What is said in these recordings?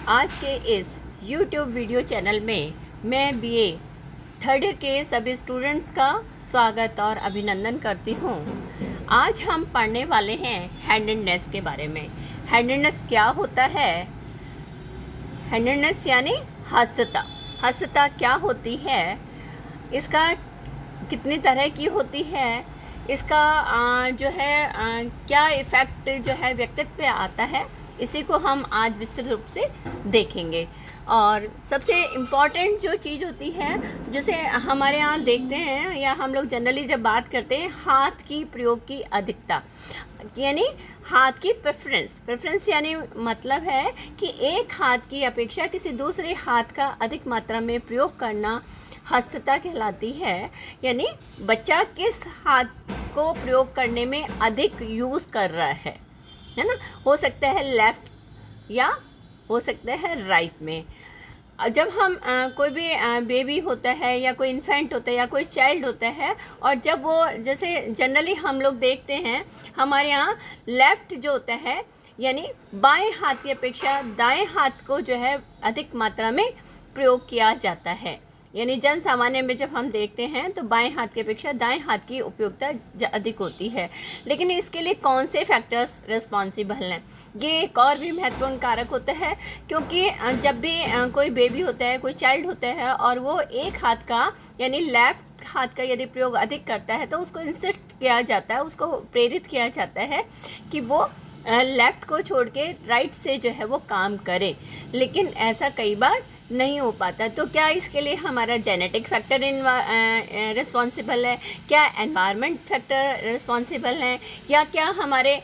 आज के इस YouTube वीडियो चैनल में मैं बीए थर्ड ईयर के सभी स्टूडेंट्स का स्वागत और अभिनंदन करती हूँ। आज हम पढ़ने वाले हैं हैंडेडनेस के बारे में। हैंडेडनेस क्या होता है? हैंडेडनेस यानी हस्तता। हस्तता क्या होती है? इसका कितनी तरह की होती है? इसका जो है क्या इफ़ेक्ट जो है व्यक्तित्व पे आता है, इसी को हम आज विस्तृत रूप से देखेंगे। और सबसे इम्पॉर्टेंट जो चीज़ होती है, जैसे हमारे यहाँ देखते हैं या हम लोग जनरली जब बात करते हैं, हाथ की प्रयोग की अधिकता, यानी हाथ की प्रेफरेंस यानी मतलब है कि एक हाथ की अपेक्षा किसी दूसरे हाथ का अधिक मात्रा में प्रयोग करना हस्तता कहलाती है। यानी बच्चा किस हाथ को प्रयोग करने में अधिक यूज़ कर रहा है ना। हो सकता है लेफ़्ट या हो सकता है राइट में। जब हम कोई भी बेबी होता है या कोई इन्फेंट होता है या कोई चाइल्ड होता है, और जब वो जैसे जनरली हम लोग देखते हैं हमारे यहाँ लेफ़्ट जो होता है यानी बाएं हाथ की अपेक्षा दाएं हाथ को जो है अधिक मात्रा में प्रयोग किया जाता है। यानी जन सामान्य में जब हम देखते हैं तो बाएं हाथ की अपेक्षा दाएं हाथ की उपयोगिता अधिक होती है। लेकिन इसके लिए कौन से फैक्टर्स रिस्पॉन्सिबल हैं, ये एक और भी महत्वपूर्ण कारक होता है। क्योंकि जब भी कोई बेबी होता है, कोई चाइल्ड होता है, और वो एक हाथ का यानी लेफ़्ट हाथ का यदि प्रयोग अधिक करता है तो उसको इंसिस्ट किया जाता है, उसको प्रेरित किया जाता है कि वो लेफ़्ट को छोड़ के राइट से जो है वो काम करे। लेकिन ऐसा कई बार नहीं हो पाता। तो क्या इसके लिए हमारा जेनेटिक फैक्टर रिस्पॉन्सिबल है, क्या एनवायरनमेंट फैक्टर रिस्पॉन्सिबल है, या क्या हमारे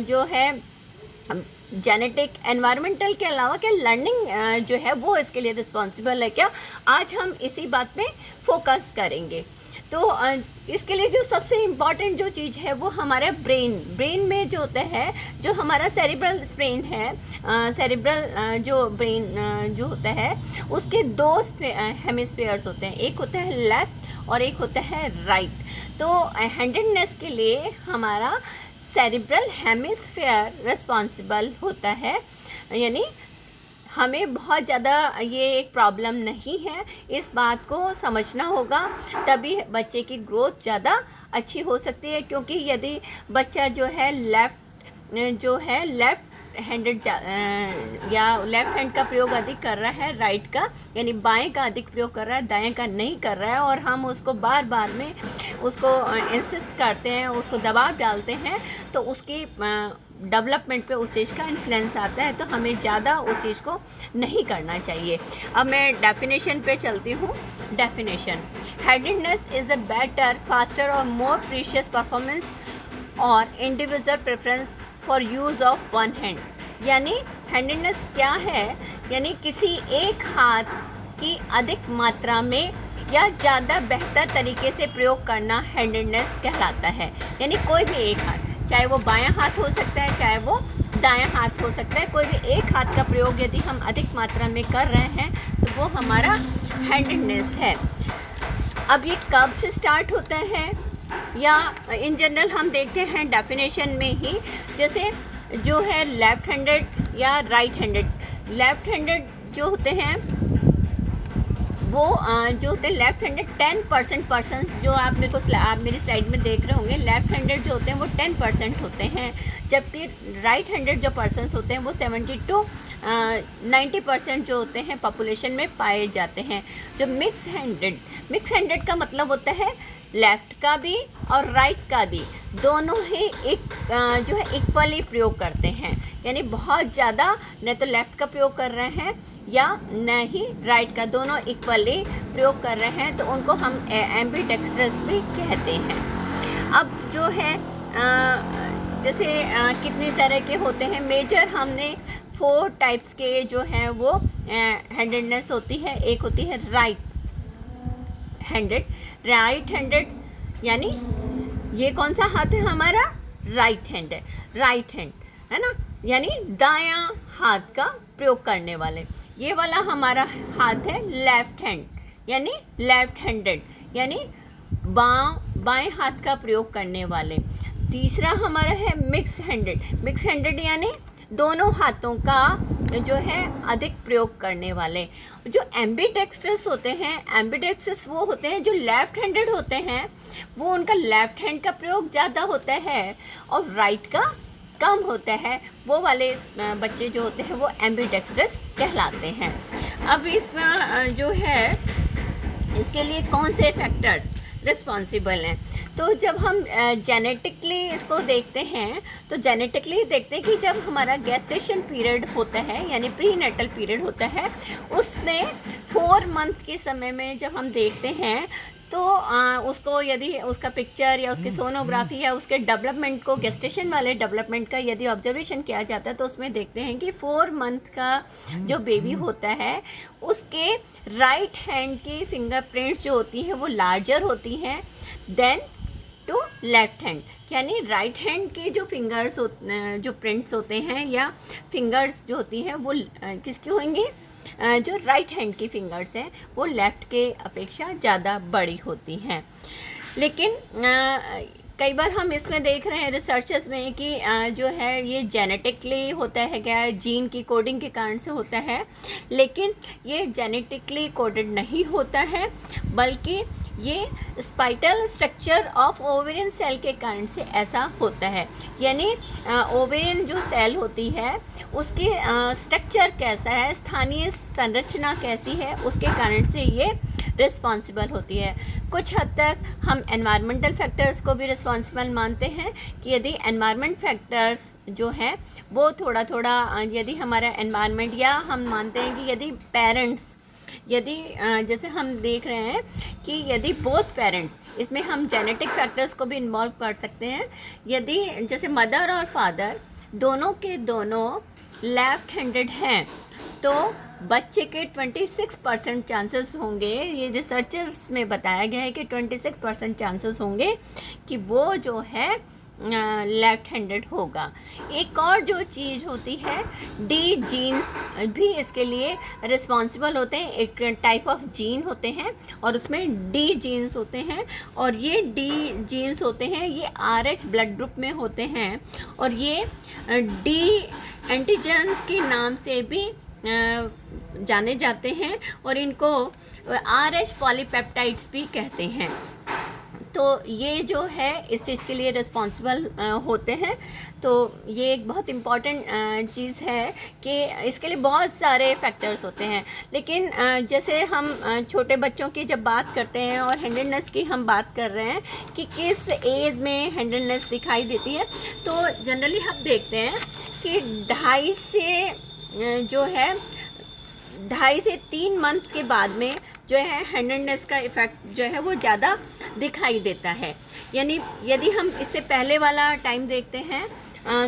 जो है जेनेटिक एनवायरमेंटल के अलावा क्या लर्निंग जो है वो इसके लिए रिस्पॉन्सिबल है क्या? आज हम इसी बात पे फोकस करेंगे। तो इसके लिए जो सबसे इम्पॉर्टेंट जो चीज़ है वो हमारा ब्रेन में जो होता है, जो हमारा सेरिब्रल ब्रेन है, सेरिब्रल जो ब्रेन जो होता है, उसके दो हेमिस्फीयर्स होते हैं, एक होता है लेफ़्ट और एक होता है राइट। तो हैंडेडनेस के लिए हमारा सेरिब्रल हेमिस्फीयर रिस्पॉन्सिबल होता है। यानी हमें बहुत ज़्यादा ये एक प्रॉब्लम नहीं है, इस बात को समझना होगा, तभी बच्चे की ग्रोथ ज़्यादा अच्छी हो सकती है। क्योंकि यदि बच्चा जो है लेफ़्ट हैंडेड या लेफ़्ट हैंड का प्रयोग अधिक कर रहा है राइट का, यानी बाएं का अधिक प्रयोग कर रहा है, दाएं का नहीं कर रहा है, और हम उसको बार बार में उसको इंसिस्ट करते हैं, उसको दबाव डालते हैं, तो उसकी डेवलपमेंट पे उस चीज़ का इन्फ्लुएंस आता है। तो हमें ज़्यादा उस चीज़ को नहीं करना चाहिए। अब मैं डेफिनेशन पे चलती हूँ। Definition: handedness is a better, faster और मोर प्रीशियस परफॉर्मेंस और individual preference for use of one hand. यानी हैंडेडनेस क्या है? यानी किसी एक हाथ की अधिक मात्रा में या ज़्यादा बेहतर तरीके से प्रयोग करना हैंडेडनेस कहलाता है। यानी कोई भी एक हाथ, चाहे वो बायां हाथ हो सकता है, चाहे वो दायां हाथ हो सकता है, कोई भी एक हाथ का प्रयोग यदि हम अधिक मात्रा में कर रहे हैं तो वो हमारा हैंडेडनेस है। अब ये कब से स्टार्ट होता है, या इन जनरल हम देखते हैं डेफिनेशन में ही, जैसे जो है लेफ़्ट हैंडेड या राइट हैंडेड। लेफ़्ट हैंडेड जो होते हैं वो जो होते हैं लेफ़्ट हैंडेड 10% पर्सन, जो आप मेरी स्लाइड में देख रहे होंगे, लेफ़्ट हैंडेड जो होते हैं वो 10% होते हैं, जबकि राइट हैंडेड जो पर्सन्स होते हैं वो 70 to 90% जो होते हैं पॉपुलेशन में पाए जाते हैं। जो मिक्स हैंडेड का मतलब होता है लेफ़्ट का भी और राइट का भी दोनों ही एक जो है इक्वली प्रयोग करते हैं। यानी बहुत ज़्यादा न तो लेफ़्ट का प्रयोग कर रहे हैं या न ही राइट का, दोनों इक्वली प्रयोग कर रहे हैं, तो उनको हम एम्बीडेक्स्ट्रस भी कहते हैं। अब जो है जैसे कितनी तरह के होते हैं, मेजर हमने 4 टाइप्स के जो हैं वो हैंडेडनेस होती है। एक होती है राइट हैंडेड, यानी ये कौन सा हाथ है हमारा? राइट हैंड है ना, यानी दायां हाथ का प्रयोग करने वाले। ये वाला हमारा हाथ है लेफ़्ट हैंड, यानी लेफ़्ट हैंडेड, यानी बाएं हाथ का प्रयोग करने वाले। तीसरा हमारा है मिक्स हैंडेड यानी दोनों हाथों का जो है अधिक प्रयोग करने वाले। जो एम्बीडेक्स्ट्रस होते हैं, एम्बीडेक्स्ट्रस वो होते हैं जो लेफ्ट हैंडेड होते हैं, वो उनका लेफ्ट हैंड का प्रयोग ज़्यादा होता है और राइट का कम होता है। वो वाले बच्चे जो होते हैं वो एम्बीडेक्स्ट्रस कहलाते हैं। अब इसमें जो है इसके लिए कौन से फैक्टर्स रिस्पॉन्सिबल हैं, तो जब हम जेनेटिकली इसको देखते हैं तो जेनेटिकली देखते हैं कि जब हमारा गेस्टेशन पीरियड होता है यानी प्री नेटल पीरियड होता है, उसमें 4 मंथ के समय में जब हम देखते हैं तो उसको यदि उसका पिक्चर या उसकी सोनोग्राफी या उसके डेवलपमेंट को, गेस्टेशन वाले डेवलपमेंट का यदि ऑब्जर्वेशन किया जाता है तो उसमें देखते हैं कि 4 मंथ का जो बेबी होता है उसके राइट हैंड की फिंगरप्रिंट्स जो होती हैं वो लार्जर होती हैं देन टू लेफ्ट हैंड। यानी राइट हैंड के जो फिंगर्स जो प्रिंट्स होते हैं या फिंगर्स जो होती हैं वो किसकी होंगी, जो राइट हैंड की फिंगर्स हैं वो लेफ़्ट के अपेक्षा ज़्यादा बड़ी होती हैं। लेकिन कई बार हम इसमें देख रहे हैं रिसर्चर्स में कि जो है ये जेनेटिकली होता है, क्या जीन की कोडिंग के कारण से होता है, लेकिन ये जेनेटिकली कोडेड नहीं होता है बल्कि ये स्पाइटल स्ट्रक्चर ऑफ ओवेरियन सेल के कारण से ऐसा होता है। यानी ओवेरियन जो सेल होती है उसकी स्ट्रक्चर कैसा है, स्थानीय संरचना कैसी है, उसके कारण से ये रिस्पॉन्सिबल होती है। कुछ हद तक हम एनवायरमेंटल फैक्टर्स को भी रिस्पॉन्सिबल मानते हैं कि यदि एनवायरमेंट फैक्टर्स जो हैं वो थोड़ा थोड़ा यदि हमारा एनवायरमेंट, या हम मानते हैं कि यदि पेरेंट्स, यदि जैसे हम देख रहे हैं कि यदि बोथ पेरेंट्स, इसमें हम जेनेटिक फैक्टर्स को भी इन्वॉल्व कर सकते हैं, यदि जैसे मदर और फादर दोनों के दोनों लेफ्ट हैंडेड हैं तो बच्चे के 26% चांसेस होंगे, ये रिसर्चर्स में बताया गया है कि 26% चांसेस होंगे कि वो जो है लेफ्ट हैंडेड होगा। एक और जो चीज़ होती है, डी जीन्स भी इसके लिए रिस्पॉन्सिबल होते हैं। एक टाइप ऑफ जीन होते हैं और उसमें डी जीन्स होते हैं, और ये डी जीन्स होते हैं ये RH ब्लड ग्रुप में होते हैं, और ये डी एंटीजेंस के नाम से भी जाने जाते हैं और इनको RH पॉलीपेप्टाइड्स भी कहते हैं। तो ये जो है इस चीज़ के लिए रिस्पॉन्सिबल होते हैं। तो ये एक बहुत इम्पॉर्टेंट चीज़ है कि इसके लिए बहुत सारे फैक्टर्स होते हैं। लेकिन जैसे हम छोटे बच्चों की जब बात करते हैं और हैंडेडनेस की हम बात कर रहे हैं कि किस एज में हैंडेडनेस दिखाई देती है, तो जनरली हम देखते हैं कि 2.5 से 3 मंथ्स के बाद में जो है हैंडेडनेस का इफ़ेक्ट जो है वो ज़्यादा दिखाई देता है। यानी यदि हम इससे पहले वाला टाइम देखते हैं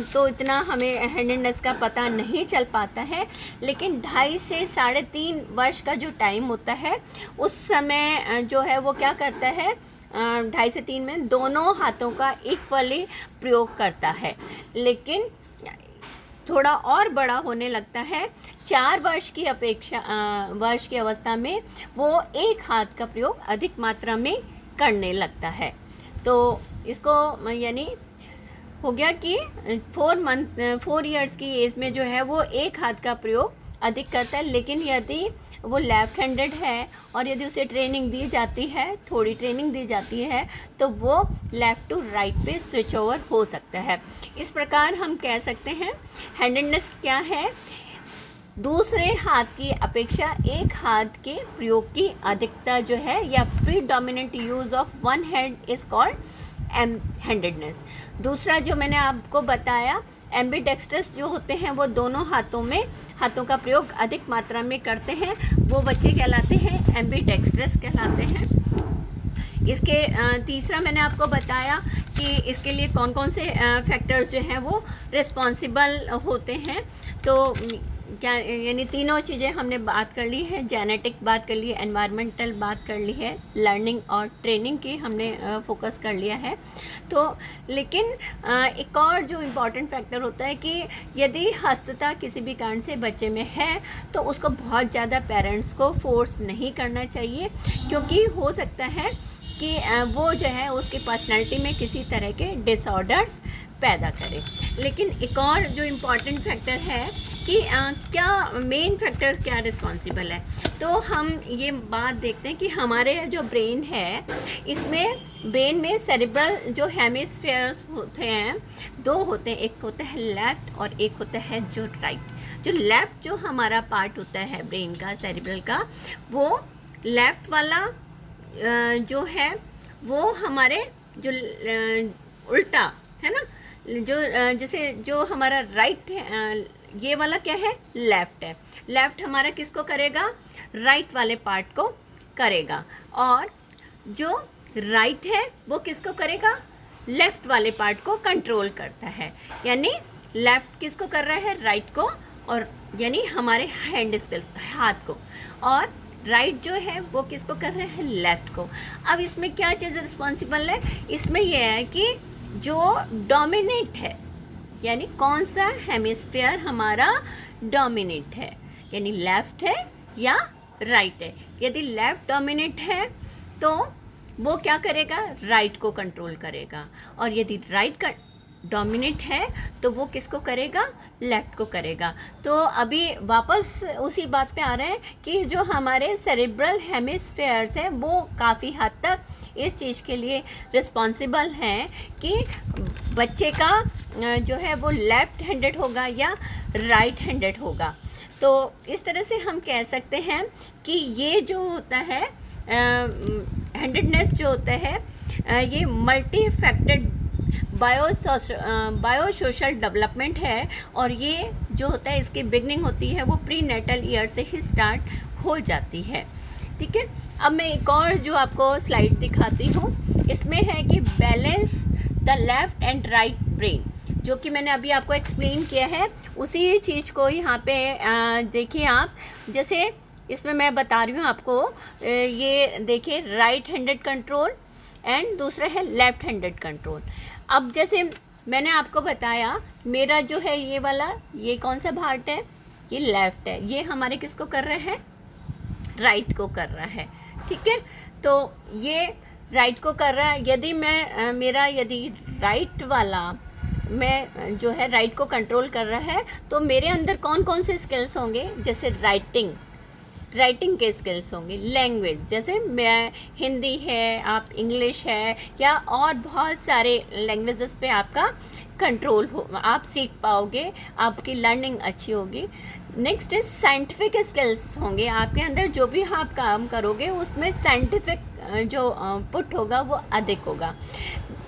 तो इतना हमें हैंडेडनेस का पता नहीं चल पाता है, लेकिन 2.5 से 3.5 वर्ष का जो टाइम होता है उस समय जो है वो क्या करता है, 2.5 से 3 में दोनों हाथों का इक्वली प्रयोग करता है। लेकिन थोड़ा और बड़ा होने लगता है, 4 वर्ष की वर्ष की अवस्था में वो एक हाथ का प्रयोग अधिक मात्रा में करने लगता है। तो इसको यानी हो गया कि 4 इयर्स की एज में जो है वो एक हाथ का प्रयोग अधिक करता है। लेकिन यदि वो लेफ्ट हैंडेड है और यदि उसे ट्रेनिंग दी जाती है, थोड़ी ट्रेनिंग दी जाती है, तो वो लेफ़्ट टू राइट पे स्विच ओवर हो सकता है। इस प्रकार हम कह सकते हैं हैंडेडनेस क्या है, दूसरे हाथ की अपेक्षा एक हाथ के प्रयोग की अधिकता जो है, या predominant use of one hand is called handedness. दूसरा जो मैंने आपको बताया, एम्बीडेक्स्ट्रस जो होते हैं वो दोनों हाथों का प्रयोग अधिक मात्रा में करते हैं, वो बच्चे कहलाते हैं एम्बीडेक्स्ट्रस कहलाते हैं। इसके तीसरा मैंने आपको बताया कि इसके लिए कौन कौन से फैक्टर्स जो हैं वो रिस्पॉन्सिबल होते हैं। तो क्या यानी तीनों चीज़ें हमने बात कर ली है, जेनेटिक बात कर ली है, एनवायरमेंटल बात कर ली है, लर्निंग और ट्रेनिंग की हमने फोकस कर लिया है। तो लेकिन एक और जो इम्पॉर्टेंट फैक्टर होता है कि यदि हस्तता किसी भी कारण से बच्चे में है तो उसको बहुत ज़्यादा पेरेंट्स को फोर्स नहीं करना चाहिए, क्योंकि हो सकता है कि वो जो है उसकी पर्सनैलिटी में किसी तरह के डिसऑर्डर्स पैदा करे। लेकिन एक और जो इम्पॉर्टेंट फैक्टर है कि क्या मेन फैक्टर क्या रिस्पॉन्सिबल है, तो हम ये बात देखते हैं कि हमारे जो ब्रेन है, इसमें ब्रेन में सेरिब्रल जो हेमिस्फेयर्स होते हैं, दो होते हैं, एक होता है लेफ़्ट और एक होता है जो राइट। जो लेफ़्ट जो हमारा पार्ट होता है ब्रेन का, सेरिब्रल का, वो लेफ़्ट वाला जो है वो हमारे जो उल्टा है ना, जो जैसे जो हमारा राइट है, ये वाला क्या है, लेफ़्ट है। लेफ़्ट हमारा किसको करेगा, राइट वाले पार्ट को करेगा, और जो राइट है वो किसको करेगा, लेफ़्ट वाले पार्ट को कंट्रोल करता है। यानी लेफ़्ट किसको कर रहा है, राइट को, और यानी हमारे हैंड स्किल्स, हाथ को, और राइट जो है वो किसको कर रहे हैं, लेफ़्ट को। अब इसमें क्या चीज़ रिस्पॉन्सिबल है, इसमें यह है कि जो डोमिनेट है, यानी कौन सा हेमिस्फेयर हमारा डोमिनेट है, यानी लेफ़्ट है या राइट है। यदि लेफ़्ट डोमिनेट है तो वो क्या करेगा, राइट को कंट्रोल करेगा, और यदि राइट का डोमिनेट है तो वो किसको करेगा, लेफ़्ट को करेगा। तो अभी वापस उसी बात पे आ रहे हैं कि जो हमारे सेरिब्रल हेमिस्फेयर्स हैं वो काफ़ी हद तक इस चीज़ के लिए रिस्पॉन्सिबल हैं कि बच्चे का जो है वो लेफ़्ट हैंडेड होगा या राइट हैंडेड होगा। तो इस तरह से हम कह सकते हैं कि ये जो होता है हैंडेडनेस जो होता है, ये मल्टी फैक्टेड बायोसोशल डेवलपमेंट है, और ये जो होता है इसकी बिगनिंग होती है वो प्री नेटल ईयर से ही स्टार्ट हो जाती है। ठीक है, अब मैं एक और जो आपको स्लाइड दिखाती हूँ, इसमें है कि balance the left and right brain, जो कि मैंने अभी आपको एक्सप्लेन किया है, उसी चीज़ को यहाँ पे देखिए आप। जैसे इसमें मैं बता रही हूँ आपको, ये देखिए राइट हैंडेड कंट्रोल एंड दूसरा है लेफ़्ट हैंडेड कंट्रोल। अब जैसे मैंने आपको बताया, मेरा जो है ये वाला, ये कौन सा पार्ट है, ये लेफ़्ट है, ये हमारे किसको कर रहा है, राइट को कर रहा है। ठीक है, तो ये राइट को कर रहा है। यदि मैं मेरा यदि राइट वाला मैं जो है राइट को कंट्रोल कर रहा है, तो मेरे अंदर कौन कौन से स्किल्स होंगे, जैसे राइटिंग के स्किल्स होंगे, लैंग्वेज जैसे मैं हिंदी है, आप इंग्लिश है, या और बहुत सारे लैंग्वेजेस पे आपका कंट्रोल हो, आप सीख पाओगे, आपकी लर्निंग अच्छी होगी। नेक्स्ट इज साइंटिफिक स्किल्स होंगे, आपके अंदर जो भी आप काम करोगे उसमें साइंटिफिक जो पुट होगा वो अधिक होगा।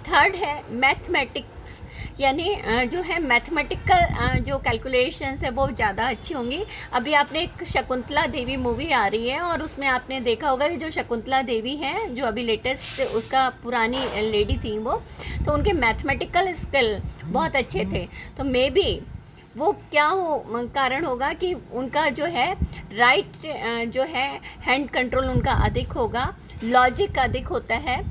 थर्ड है मैथमेटिक्स, यानी जो है मैथमेटिकल जो कैलकुलेशंस है वो ज़्यादा अच्छी होंगी। अभी आपने एक शकुंतला देवी मूवी आ रही है, और उसमें आपने देखा होगा कि जो शकुंतला देवी हैं, जो अभी लेटेस्ट उसका पुरानी लेडी थी वो, तो उनके मैथमेटिकल स्किल बहुत अच्छे थे। तो मे बी वो क्या कारण होगा कि उनका जो है राइट जो है हैंड कंट्रोल उनका अधिक होगा, लॉजिक अधिक होता है।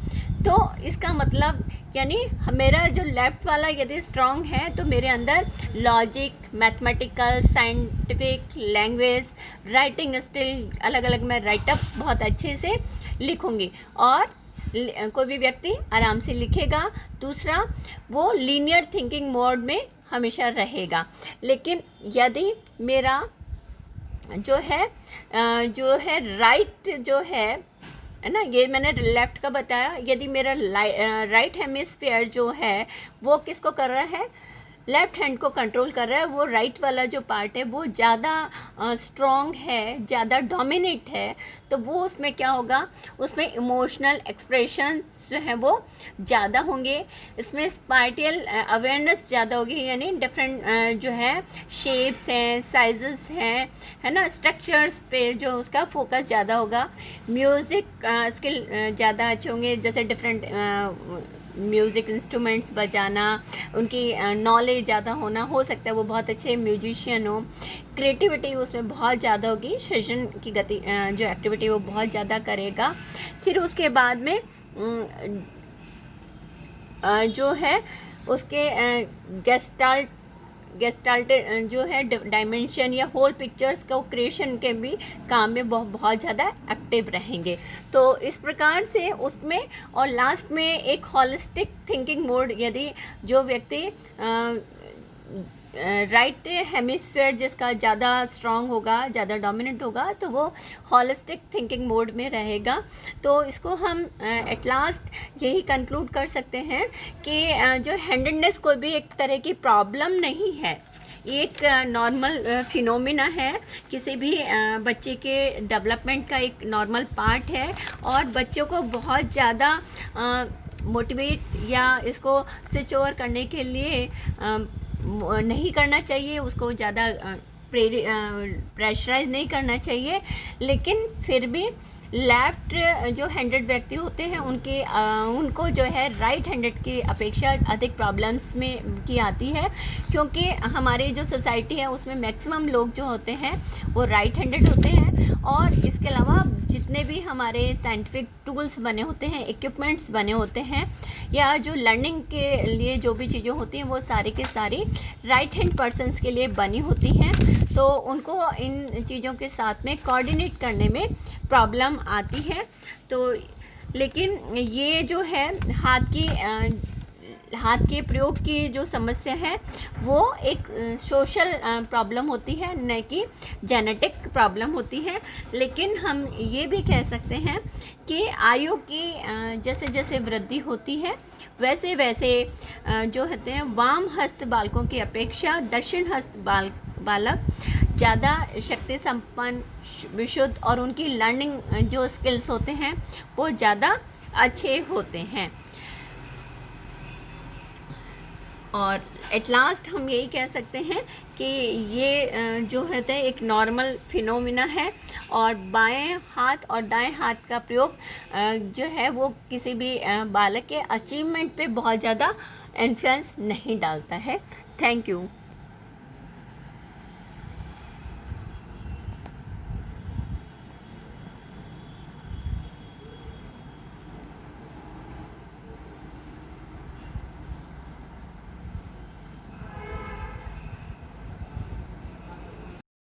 तो इसका मतलब यानी मेरा जो लेफ़्ट वाला यदि स्ट्रॉन्ग है तो मेरे अंदर logic, mathematical, scientific, language, writing skill, अलग अलग मैं राइटअप बहुत अच्छे से लिखूँगी, और कोई भी व्यक्ति आराम से लिखेगा। दूसरा, वो लीनियर थिंकिंग मोड में हमेशा रहेगा। लेकिन यदि मेरा जो है राइट जो है ना, ये मैंने लेफ़्ट का बताया, यदि मेरा राइट हेमिस्फीयर जो है वो किसको कर रहा है, लेफ़्ट हैंड को कंट्रोल कर रहा है, वो राइट वाला जो पार्ट है वो ज़्यादा स्ट्रॉन्ग है, ज़्यादा डोमिनेट है, तो वो उसमें क्या होगा, उसमें इमोशनल एक्सप्रेशन जो है वो ज़्यादा होंगे, इसमें स्पाटियल अवेयरनेस ज़्यादा होगी, यानी डिफरेंट जो है शेप्स हैं, साइजेस हैं, है ना, स्ट्रक्चर्स पे जो उसका फोकस ज़्यादा होगा। म्यूज़िक स्किल ज़्यादा अच्छे होंगे, जैसे डिफरेंट म्यूज़िक इंस्ट्रूमेंट्स बजाना, उनकी नॉलेज ज़्यादा होना, हो सकता है वो बहुत अच्छे म्यूजिशियन हो। क्रिएटिविटी उसमें बहुत ज़्यादा होगी, सृजन की गति जो एक्टिविटी वो बहुत ज़्यादा करेगा। फिर उसके बाद में जो है उसके गेस्टाल्ट गेस्टाल्ट जो है डायमेंशन या होल पिक्चर्स को क्रिएशन के भी काम में बहुत ज़्यादा एक्टिव रहेंगे। तो इस प्रकार से उसमें, और लास्ट में एक हॉलिस्टिक थिंकिंग मोड, यदि जो व्यक्ति राइट हेमिस्फीयर जिसका ज़्यादा स्ट्रॉन्ग होगा, ज़्यादा डोमिनेंट होगा, तो वो हॉलिस्टिक थिंकिंग मोड में रहेगा। तो इसको हम एट लास्ट यही कंक्लूड कर सकते हैं कि जो हैंडेडनेस कोई भी एक तरह की प्रॉब्लम नहीं है, एक नॉर्मल फिनोमिना है, किसी भी बच्चे के डेवलपमेंट का एक नॉर्मल पार्ट है। और बच्चों को बहुत ज़्यादा मोटिवेट या इसको स्विच ओवर करने के लिए नहीं करना चाहिए, उसको ज़्यादा प्रेशराइज नहीं करना चाहिए। लेकिन फिर भी लेफ़्ट जो हैंडेड व्यक्ति होते हैं उनको जो है राइट हैंडेड की अपेक्षा अधिक प्रॉब्लम्स में की आती है, क्योंकि हमारे जो सोसाइटी है उसमें मैक्सिमम लोग जो होते हैं वो राइट हैंडेड होते हैं। और इसके अलावा जितने भी हमारे साइंटिफिक टूल्स बने होते हैं, इक्विपमेंट्स बने होते हैं, या जो लर्निंग के लिए जो भी चीज़ें होती हैं, वो सारी के सारी राइट हैंड पर्सन्स के लिए बनी होती हैं। तो उनको इन चीज़ों के साथ में कोऑर्डिनेट करने में प्रॉब्लम आती है। तो लेकिन ये जो है हाथ के प्रयोग की जो समस्या है वो एक सोशल प्रॉब्लम होती है, न कि जेनेटिक प्रॉब्लम होती है। लेकिन हम ये भी कह सकते हैं कि आयु की जैसे जैसे वृद्धि होती है वैसे वैसे जो होते हैं वाम हस्त बालकों की अपेक्षा दक्षिण हस्त बालक ज़्यादा शक्ति संपन्न, विशुद्ध, और उनकी लर्निंग जो स्किल्स होते हैं वो ज़्यादा अच्छे होते हैं। और एट लास्ट हम यही कह सकते हैं कि ये जो होता है एक नॉर्मल फिनोमिना है, और बाएं हाथ और दाएं हाथ का प्रयोग जो है वो किसी भी बालक के अचीवमेंट पे बहुत ज़्यादा इन्फ्लुएंस नहीं डालता है। Thank you.